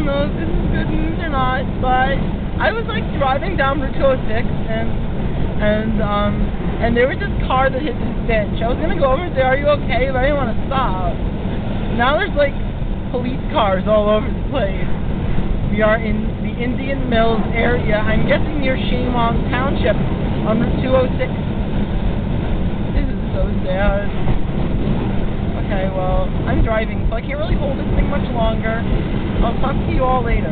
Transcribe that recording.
don't know if this is good news or not, but I was like driving down Route 206 and there was this car that hit this ditch. I was gonna go over and say, "Are you okay?" But I didn't want to stop. Now there's like police cars all over the place. We are in the Indian Mills area. I'm guessing near Shamong Township on Route 206. This is so sad. Okay, well, I'm driving, so I can't really hold this thing much longer. I'll talk to you all later.